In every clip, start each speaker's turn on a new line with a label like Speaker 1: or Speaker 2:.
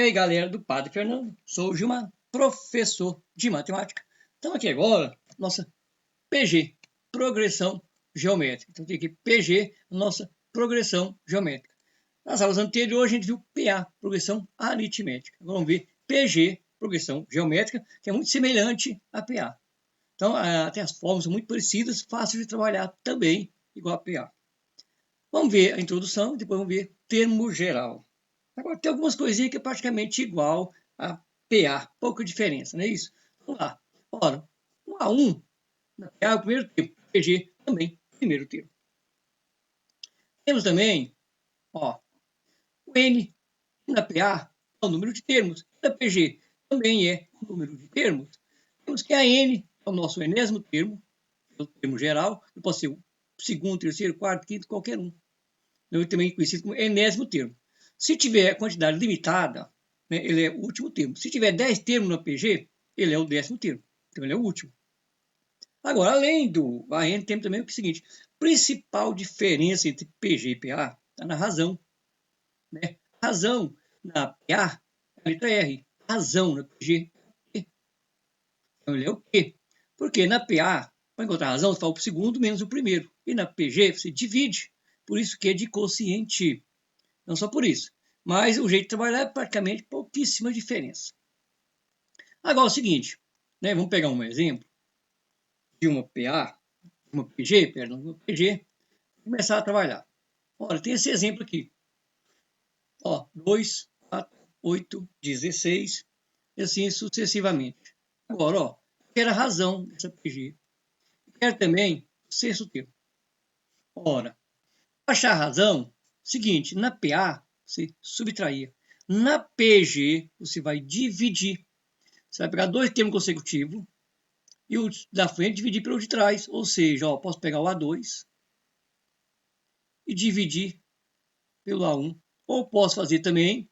Speaker 1: Ei, galera do Padre Fernando, sou o Gilmar, professor de matemática. Estamos aqui agora, nossa PG, progressão geométrica. Então tem aqui PG, nossa progressão geométrica. Nas aulas anteriores a gente viu PA, progressão aritmética. Agora vamos ver PG, progressão geométrica, que é muito semelhante a PA. Então tem as fórmulas muito parecidas, fácil de trabalhar também, igual a PA. Vamos ver a introdução e depois vamos ver termo geral. Agora, tem algumas coisinhas que é praticamente igual a PA, pouca diferença, não é isso? Vamos lá. Ora, o A1 na PA é o primeiro termo, PG também primeiro termo. Temos também, ó, o N na PA é o número de termos, na PG também é o número de termos. Temos que a N é o nosso enésimo termo, é o termo geral, que pode ser o segundo, terceiro, quarto, quinto, qualquer um. Também conhecido como enésimo termo. Se tiver quantidade limitada, né, ele é o último termo. Se tiver 10 termos no PG, ele é o 10º termo. Então ele é o último. Agora, além do AN, tem também o seguinte: principal diferença entre PG e PA está na razão. Né? Razão na PA é a letra R. Razão na PG é Q. Então ele é o Q. Porque na PA, para encontrar a razão, você fala o segundo menos o primeiro. E na PG, você divide. Por isso que é de quociente. Não só por isso. Mas o jeito de trabalhar é praticamente pouquíssima diferença. Agora é o seguinte, né? Vamos pegar um exemplo de uma PA, uma PG, perdão, uma PG, e começar a trabalhar. Olha, tem esse exemplo aqui. Ó, 2, 4, 8, 16, e assim sucessivamente. Agora, ó, eu quero a razão dessa PG. Eu quero também o sexto termo. Ora, para achar a razão, seguinte, na PA, você subtraía. Na PG, você vai dividir. Você vai pegar dois termos consecutivos e o da frente dividir pelo de trás. Ou seja, ó, posso pegar o A2 e dividir pelo A1. Ou posso fazer também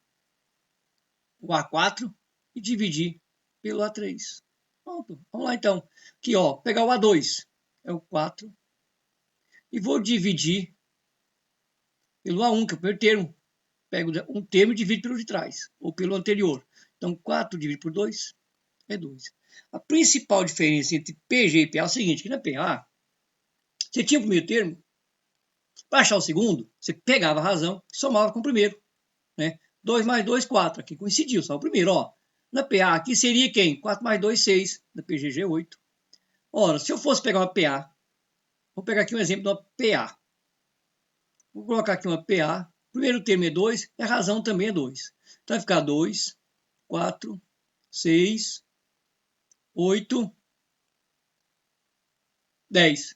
Speaker 1: o A4 e dividir pelo A3. Pronto, vamos lá então. Aqui, ó, pegar o A2, é o 4, e vou dividir pelo A1, que é o primeiro termo. Pego um termo e divido pelo de trás, ou pelo anterior. Então, 4 dividido por 2 é 2. A principal diferença entre PG e PA é o seguinte, que na PA, você tinha o primeiro termo, para achar o segundo, você pegava a razão e somava com o primeiro. Né? 2 mais 2, 4. Aqui coincidiu, só o primeiro. Ó. Na PA, aqui seria quem? 4 mais 2, 6. Na PGG, 8. Ora, se eu fosse pegar uma PA, vou pegar aqui um exemplo de uma PA. Vou colocar aqui uma PA. O primeiro termo é 2 e a razão também é 2. Então vai ficar 2, 4, 6, 8, 10.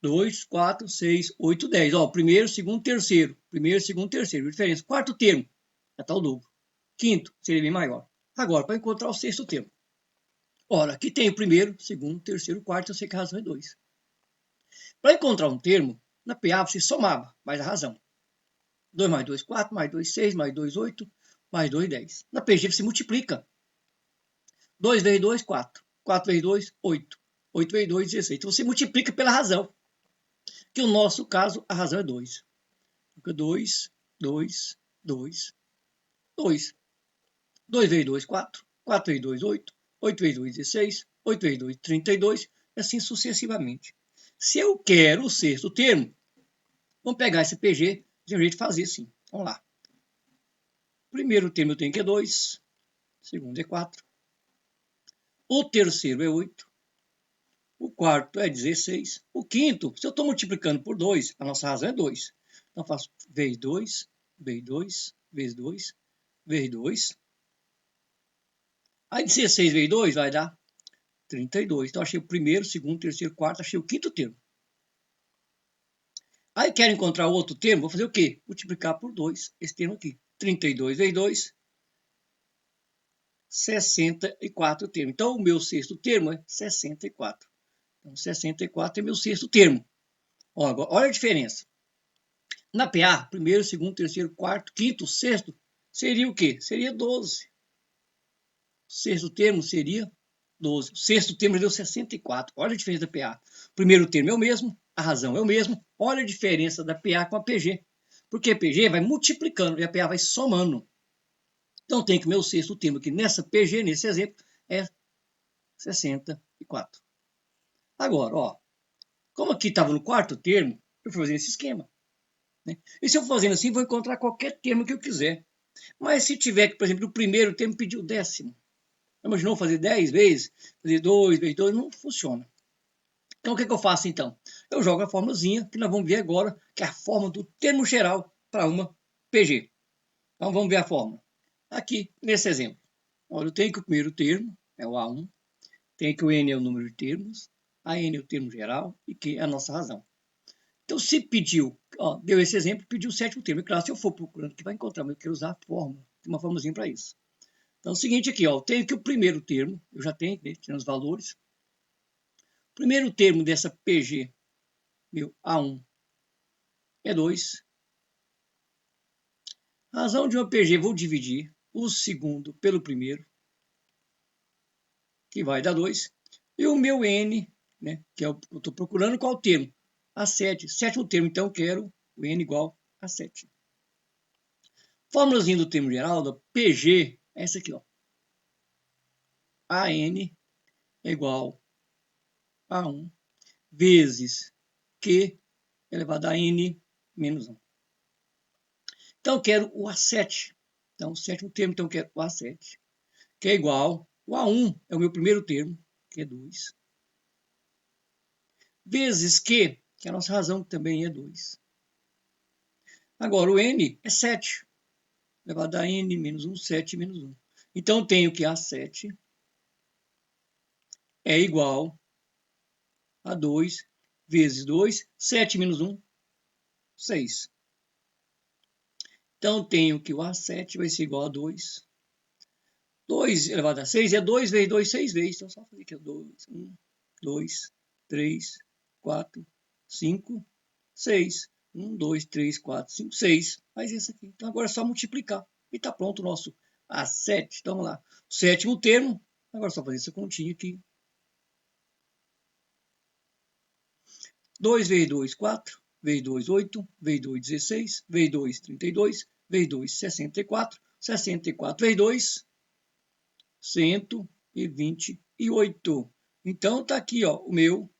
Speaker 1: 2, 4, 6, 8, 10. Ó, primeiro, segundo, terceiro. Primeiro, segundo, terceiro. A diferença. Quarto termo. Já está o dobro. Quinto seria bem maior. Agora, para encontrar o sexto termo. Ora, aqui tem o primeiro, segundo, terceiro, quarto. Eu sei que a razão é 2. Para encontrar um termo, na PA você somava mais a razão. 2 mais 2, 4. Mais 2, 6. Mais 2, 8. Mais 2, 10. Na PG você multiplica. 2 vezes 2, 4. 4 vezes 2, 8. 8 vezes 2, 16. Então você multiplica pela razão. Que no nosso caso, a razão é 2. Fica 2, 2, 2, 2. 2 vezes 2, 4. 4 vezes 2, 8. 8 vezes 2, 16. 8 vezes 2, 32. E assim sucessivamente. Se eu quero o sexto termo, vamos pegar esse PG de um jeito de fazer assim. Vamos lá. Primeiro termo eu tenho que é 2. Segundo é 4. O terceiro é 8. O quarto é 16. O quinto, se eu estou multiplicando por 2, a nossa razão é 2. Então, faço vezes 2, vezes 2, vezes 2, vezes 2. Aí, 16 vezes 2 vai dar 32. Então, achei o primeiro, segundo, terceiro, quarto, achei o quinto termo. Aí, quero encontrar o outro termo, vou fazer o quê? Multiplicar por 2, esse termo aqui. 32 vezes 2, 64 termos. Então, o meu sexto termo é 64. Então, 64 é meu sexto termo. Olha a diferença. Na PA, primeiro, segundo, terceiro, quarto, quinto, sexto, seria o quê? Seria 12. O sexto termo seria 12. O sexto termo deu 64. Olha a diferença da PA. O primeiro termo é o mesmo, a razão é o mesmo. Olha a diferença da PA com a PG. Porque a PG vai multiplicando e a PA vai somando. Então, tem que o meu sexto termo aqui nessa PG, nesse exemplo, é 64. Agora, ó, como aqui estava no quarto termo, eu vou fazer esse esquema. Né? E se eu fazendo assim, vou encontrar qualquer termo que eu quiser. Mas se tiver que, por exemplo, no primeiro termo pedir o décimo, imaginou fazer 10 vezes, fazer 2 vezes 2, não funciona. Então, o que eu faço então? Eu jogo a formulazinha, que nós vamos ver agora, que é a forma do termo geral para uma PG. Então, vamos ver a fórmula. Aqui, nesse exemplo. Olha, eu tenho que o primeiro termo é o A1, tem que o N é o número de termos, a N é o termo geral e Q é a nossa razão. Então, se pediu, ó, deu esse exemplo, pediu o sétimo termo. E claro, se eu for procurando, que vai encontrar, mas eu quero usar a fórmula. Tem uma formulazinha para isso. Então, é o seguinte aqui, ó, eu tenho que o primeiro termo, eu já tenho, né, tirando os valores. O primeiro termo dessa PG, meu A1, é 2. A razão de uma PG, vou dividir o segundo pelo primeiro, que vai dar 2. E o meu N, né, que é o que eu estou procurando, qual o termo? A7. Sétimo termo, então eu quero o N igual a 7. Fórmulazinha do termo geral, da PG, é essa aqui, ó. AN é igual a 1 vezes Q elevado a N menos 1. Então, eu quero o A7. Então, o sétimo termo, então eu quero o A7, que é igual, o A1 é o meu primeiro termo, que é 2, vezes Q, que é a nossa razão, que também é 2. Agora, o N é 7, elevado a N menos 1, 7 menos 1. Então, eu tenho que A7 é igual a 2 vezes 2, 7 menos 1, 6. Então, tenho que o A7 vai ser igual a 2. 2 elevado a 6 é 2 vezes 2, 6 vezes. Então, só fazer aqui 2, 1, 2, 3, 4, 5, 6. 1, 2, 3, 4, 5, 6. Faz isso aqui. Então, agora é só multiplicar. E está pronto o nosso A7. Então, vamos lá. O sétimo termo. Agora é só fazer essa continha aqui. 2 vezes 2, 4. Vezes 2, 8. Vezes 2, 16. Vezes 2, 32. Vezes 2, 64. 64 vezes 2, 128. Então, está aqui, ó, o meu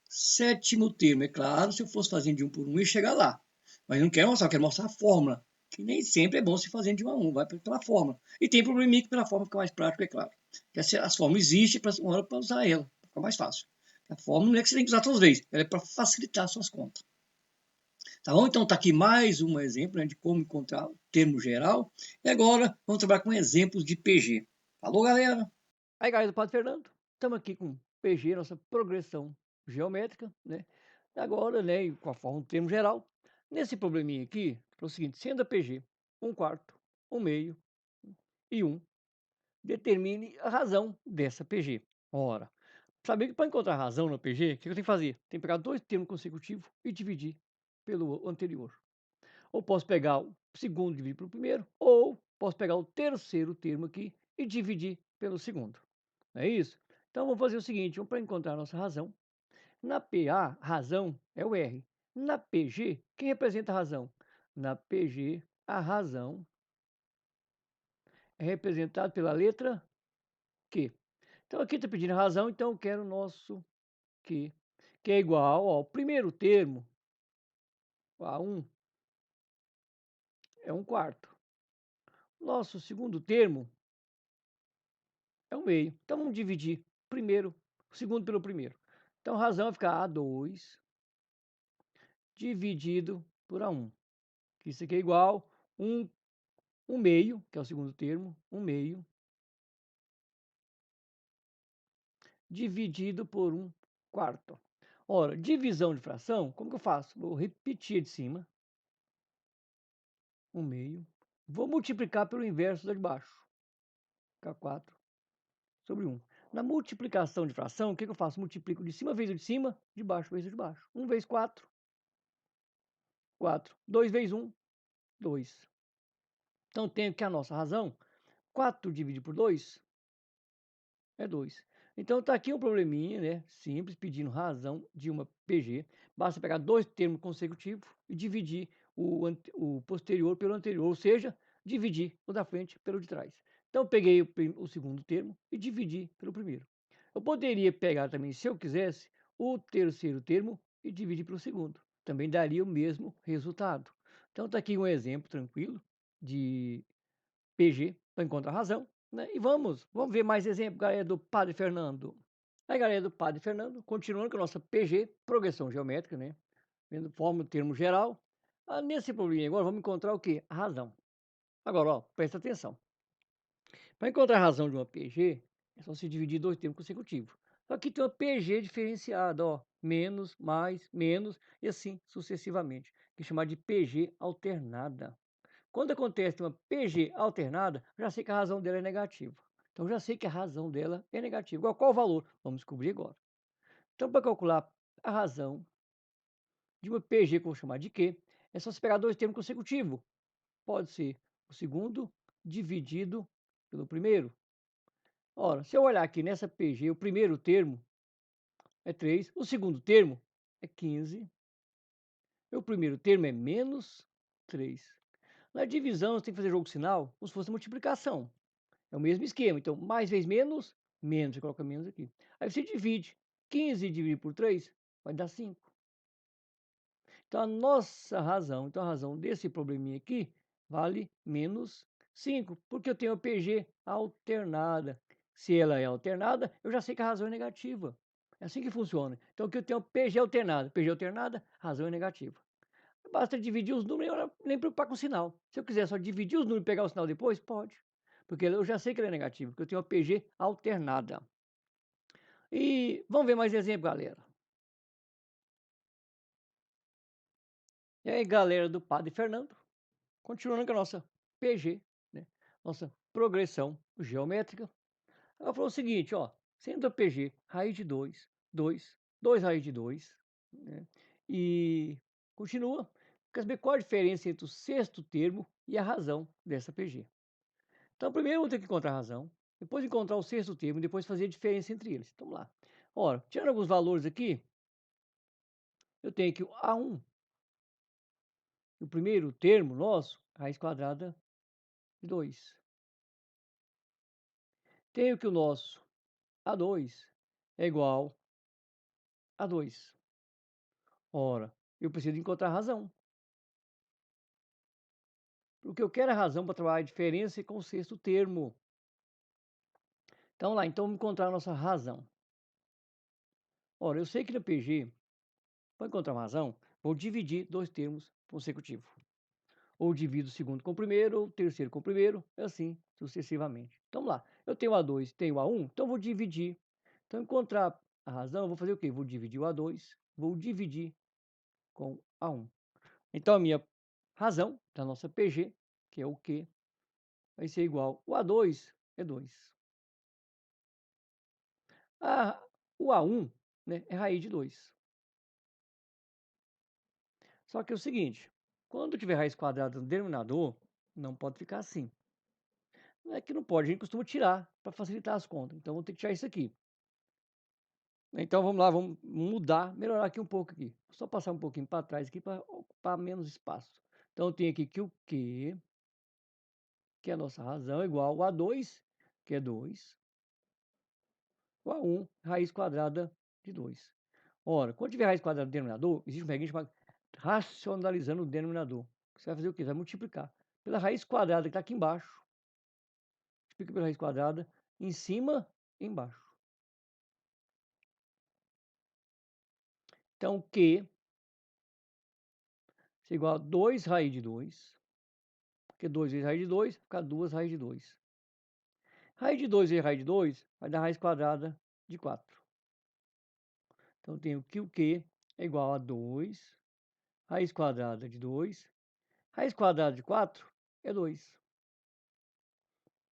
Speaker 1: sétimo termo. É claro, se eu fosse fazendo de um por um, eu ia chegar lá. Mas não quero mostrar, eu quero mostrar a fórmula. Que nem sempre é bom se fazendo de um a um, vai pela fórmula. E tem probleminha que pela fórmula fica mais prático, é claro. Porque as fórmulas existem para uma hora para usar ela, fica mais fácil. A fórmula não é que você tem que usar todas as vezes, ela é para facilitar as suas contas. Tá bom? Então, está aqui mais um exemplo, né, de como encontrar o termo geral. E agora, vamos trabalhar com exemplos de PG. Falou, galera? Aí, galera do Padre Fernando, estamos aqui com PG, nossa progressão geométrica, né? Agora, né, com a forma do termo geral. Nesse probleminha aqui, é o seguinte, sendo a PG 1/4, 1/2 e 1, determine a razão dessa PG. Ora, saber que para encontrar a razão na PG, o que eu tenho que fazer? Tem que pegar dois termos consecutivos e dividir pelo anterior. Ou posso pegar o segundo e dividir pelo primeiro, ou posso pegar o terceiro termo aqui e dividir pelo segundo. Não é isso? Então vamos fazer o seguinte, vamos para encontrar a nossa razão. Na PA, razão é o R. Na PG, quem representa a razão? Na PG, a razão é representada pela letra Q. Então aqui está pedindo a razão, então eu quero o nosso Q, que é igual ao primeiro termo, A1, é 1/4. Nosso segundo termo é 1/2. Então vamos dividir o segundo pelo primeiro. Então a razão vai ficar A2 dividido por A1. Que isso aqui é igual a 1/2, que é o segundo termo, 1/2 dividido por 1/4. Ora, divisão de fração, como que eu faço? Vou repetir de cima, 1/2. Vou multiplicar pelo inverso da de baixo, fica 4 sobre 1. Na multiplicação de fração, o que eu faço? Multiplico de cima vezes o de cima, de baixo vezes o de baixo. 1 vezes 4, 4. 2 vezes 1, 2. Então, tenho que a nossa razão, 4 dividido por 2 é 2. Então, está aqui um probleminha, né? Simples, pedindo razão de uma PG. Basta pegar dois termos consecutivos e dividir o posterior pelo anterior, ou seja, dividir o da frente pelo de trás. Então, eu peguei o segundo termo e dividi pelo primeiro. Eu poderia pegar também, se eu quisesse, o terceiro termo e dividir pelo segundo. Também daria o mesmo resultado. Então, está aqui um exemplo tranquilo de PG para encontrar razão. Né? E vamos ver mais exemplo, galera do Padre Fernando. Aí, galera do Padre Fernando, continuando com a nossa PG, progressão geométrica, né? Vendo forma do termo geral. Nesse probleminha agora, vamos encontrar o quê? A razão. Agora, ó, presta atenção. Para encontrar a razão de uma PG, é só se dividir dois termos consecutivos. Só que tem uma PG diferenciada, ó, menos, mais, menos, e assim sucessivamente, que é chamada de PG alternada. Quando acontece uma PG alternada, já sei que a razão dela é negativa. Então, já sei que a razão dela é negativa. Igual qual o valor? Vamos descobrir agora. Então, para calcular a razão de uma PG, que eu vou chamar de Q, é só você pegar dois termos consecutivos. Pode ser o segundo dividido pelo primeiro. Ora, se eu olhar aqui nessa PG, o primeiro termo é 3, o segundo termo é 15, e o primeiro termo é menos 3. Na divisão, você tem que fazer jogo sinal como se fosse multiplicação. É o mesmo esquema. Então, mais vezes menos, menos. Você coloca menos aqui. Aí você divide. 15 dividido por 3 vai dar 5. Então, a nossa razão, então a razão desse probleminha aqui vale menos 5, porque eu tenho a PG alternada. Se ela é alternada, eu já sei que a razão é negativa. É assim que funciona. Então, aqui eu tenho PG alternada, razão é negativa. Basta dividir os números e nem preocupar com o sinal. Se eu quiser só dividir os números e pegar o sinal depois, pode. Porque eu já sei que ele é negativo, porque eu tenho a PG alternada. E vamos ver mais exemplo, galera. E aí, galera do Padre Fernando, continuando com a nossa PG, né? Nossa progressão geométrica. Ela falou o seguinte, ó, sendo a PG raiz de 2, 2, 2 raiz de 2, né? E continua. Quer saber qual a diferença entre o sexto termo e a razão dessa PG? Então, primeiro eu vou ter que encontrar a razão, depois encontrar o sexto termo, e depois fazer a diferença entre eles. Então, vamos lá. Ora, tirando alguns valores aqui, eu tenho que o A1, o primeiro termo nosso, raiz quadrada de 2. Tenho que o nosso A2 é igual a 2. Ora, eu preciso encontrar a razão. Porque eu quero a razão para trabalhar a diferença com o sexto termo. Então, lá, então vamos encontrar a nossa razão. Ora, eu sei que no PG, para encontrar uma razão, vou dividir dois termos consecutivos. Ou divido o segundo com o primeiro, ou o terceiro com o primeiro, assim sucessivamente. Então, vamos lá. Eu tenho o A2, tenho o A1, então vou dividir. Então, encontrar a razão, eu vou fazer o quê? Vou dividir o A2, vou dividir com A1. Então, a minha razão da nossa PG, que é o Q, vai ser igual. O A2 é 2. O A1, né, é raiz de 2. Só que é o seguinte, quando tiver raiz quadrada no denominador, não pode ficar assim. Não é que não pode, a gente costuma tirar para facilitar as contas. Então, vou ter que tirar isso aqui. Então, vamos lá, vamos mudar, melhorar aqui um pouco aqui. Só passar um pouquinho para trás aqui para ocupar menos espaço. Então, eu tenho aqui que o Q, que é a nossa razão, é igual a 2, que é 2, ou a 1, raiz quadrada de 2. Ora, quando tiver raiz quadrada no denominador, existe um regra chamado racionalizando o denominador. Você vai fazer o quê? Você vai multiplicar pela raiz quadrada que está aqui embaixo. Multiplica pela raiz quadrada em cima e embaixo. Então, Q é igual a 2 raiz de 2. Porque 2 vezes raiz de 2 fica 2 raiz de 2. Raiz de 2 vezes raiz de 2 vai dar raiz quadrada de 4. Então, eu tenho que o Q é igual a 2 raiz quadrada de 2. Raiz quadrada de 4 é 2.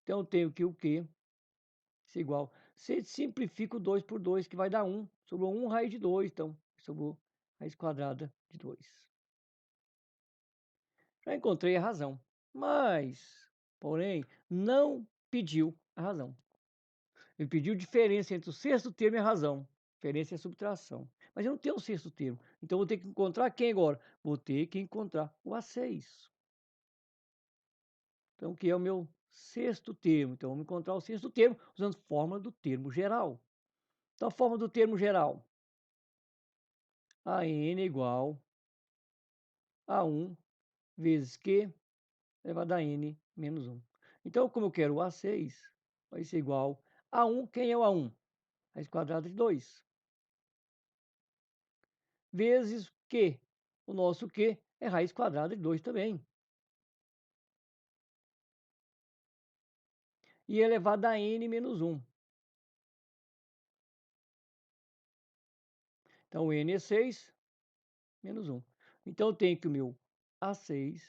Speaker 1: Então, eu tenho que o Q é igual. Você simplifica o 2 por 2, que vai dar 1. Sobrou 1 raiz de 2, então sobrou raiz quadrada de 2. Já encontrei a razão, mas, porém, não pediu a razão. Ele pediu diferença entre o sexto termo e a razão. Diferença é subtração. Mas eu não tenho o sexto termo. Então, eu vou ter que encontrar quem agora? Vou ter que encontrar o A6. Então, que é o meu sexto termo. Então, vamos encontrar o sexto termo usando a fórmula do termo geral. Então, a fórmula do termo geral. A n é igual a 1 vezes Q elevado a n menos 1. Então, como eu quero o A6, vai ser igual a 1. Quem é o A1? Raiz quadrada de 2. Vezes Q. O nosso Q é raiz quadrada de 2 também. E elevado a n menos 1. Então, n é 6 menos 1. Então, eu tenho que o meu A6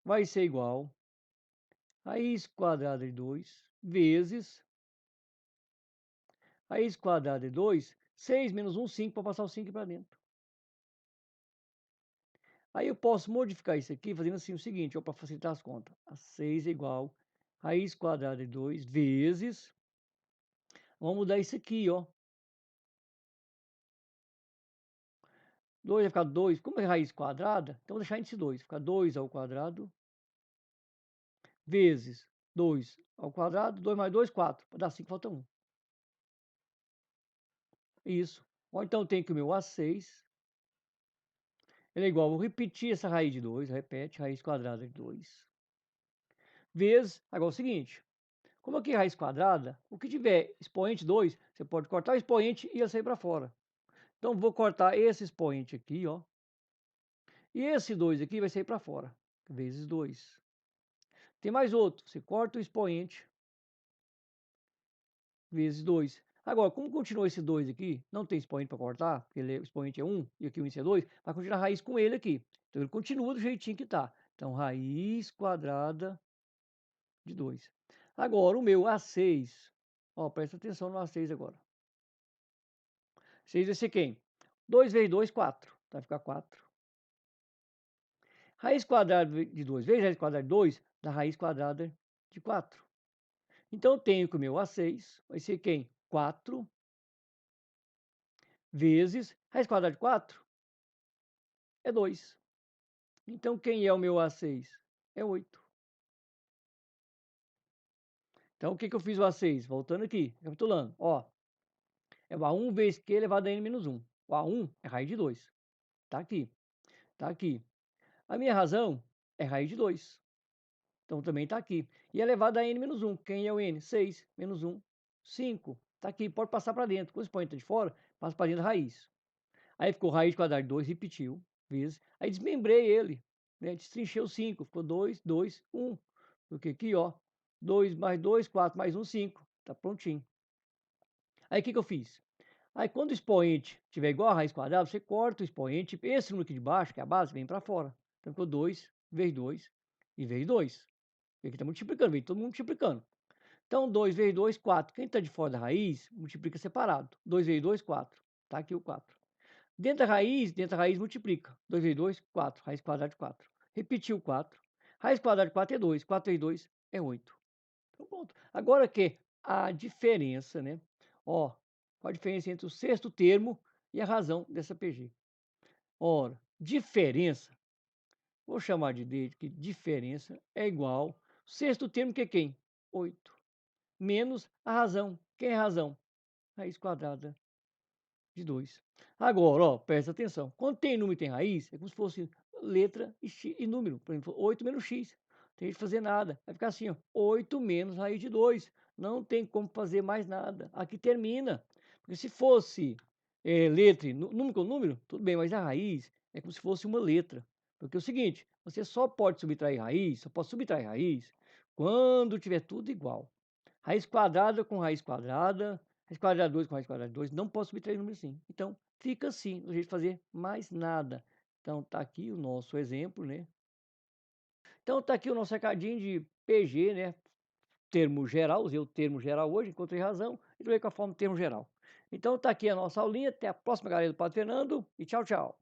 Speaker 1: vai ser igual a raiz quadrada de 2 vezes raiz quadrada de 2, 6 menos 1, 5, para passar o 5 para dentro. Aí eu posso modificar isso aqui fazendo assim o seguinte, para facilitar as contas. A 6 é igual a raiz quadrada de 2 vezes... Vamos mudar isso aqui, ó. 2 vai ficar 2. Como é raiz quadrada, então vou deixar índice 2. Fica 2 ao quadrado vezes 2 ao quadrado. 2 mais 2, 4. Para dar 5, falta 1. Isso. Ou então tem que o meu A6 ele é igual, vou repetir essa raiz de 2. Repete, raiz quadrada de 2. Vezes, agora é o seguinte. Como aqui é raiz quadrada, o que tiver expoente 2, você pode cortar o expoente e ele sair para fora. Então, vou cortar esse expoente aqui, ó. E esse 2 aqui vai sair para fora, vezes 2. Tem mais outro, você corta o expoente, vezes 2. Agora, como continua esse 2 aqui, não tem expoente para cortar, porque o expoente é 1 e aqui o índice é 2, vai continuar a raiz com ele aqui. Então, ele continua do jeitinho que está. Então, raiz quadrada de 2. Agora, o meu A6, ó, presta atenção no A6 agora. 6 vai ser quem? 2 vezes 2, 4. Vai ficar 4. Raiz quadrada de 2 vezes raiz quadrada de 2 dá raiz quadrada de 4. Então, eu tenho que o meu A6 vai ser quem? 4 vezes raiz quadrada de 4 é 2. Então, quem é o meu A6? É 8. Então, o que eu fiz o A6? Voltando aqui, recapitulando. Ó, é o A1 vezes Q elevado a n menos 1. O A1 é raiz de 2. Tá aqui. Tá aqui. A minha razão é raiz de 2. Então, também está aqui. E elevado a n menos 1. Quem é o n? 6 menos 1, 5. Está aqui, pode passar para dentro. Quando esse expoente está de fora, passa para dentro da raiz. Aí ficou raiz quadrada de 2, repetiu, vezes. Aí desmembrei ele, né? Destrinchei o 5. Ficou 2, 2, 1. Porque aqui, ó, 2 mais 2, 4 mais 1, 5. Está prontinho. Aí o que eu fiz? Aí quando o expoente tiver igual a raiz quadrada, você corta o expoente. Esse número aqui de baixo, que é a base, vem para fora. Então ficou 2 vezes 2 e vezes 2. Aqui está multiplicando, vem todo mundo multiplicando. Então, 2 vezes 2, 4. Quem está de fora da raiz, multiplica separado. 2 vezes 2, 4. Está aqui o 4. Dentro da raiz multiplica. 2 vezes 2, 4. Raiz quadrada de 4. Repetiu 4. Raiz quadrada de 4 é 2. 4 vezes 2 é 8. Então, pronto. Agora que a diferença, né? Ó, qual a diferença entre o sexto termo e a razão dessa PG? Ora, diferença, vou chamar de D, que diferença é igual. Sexto termo que é quem? 8. Menos a razão. Quem é a razão? Raiz quadrada de 2. Agora, ó, presta atenção. Quando tem número e tem raiz, é como se fosse letra e número. Por exemplo, 8 menos x. Não tem que fazer nada. Vai ficar assim, ó, 8 menos raiz de 2. Não tem como fazer mais nada. Aqui termina. Porque se fosse letra, número com número, tudo bem, mas a raiz é como se fosse uma letra. Porque é o seguinte, você só pode subtrair raiz, só pode subtrair raiz quando tiver tudo igual. Raiz quadrada com raiz quadrada, raiz quadrada de 2 com raiz quadrada de 2, não posso subtrair número assim. Então, fica assim, não jeito de fazer mais nada. Então, tá aqui o nosso exemplo, né? Então, tá aqui o nosso recadinho de PG, né? Termo geral, usei o termo geral hoje, encontrei razão, e doei com a forma do termo geral. Então, tá aqui a nossa aulinha, até a próxima, galera do Padre Fernando, e tchau, tchau.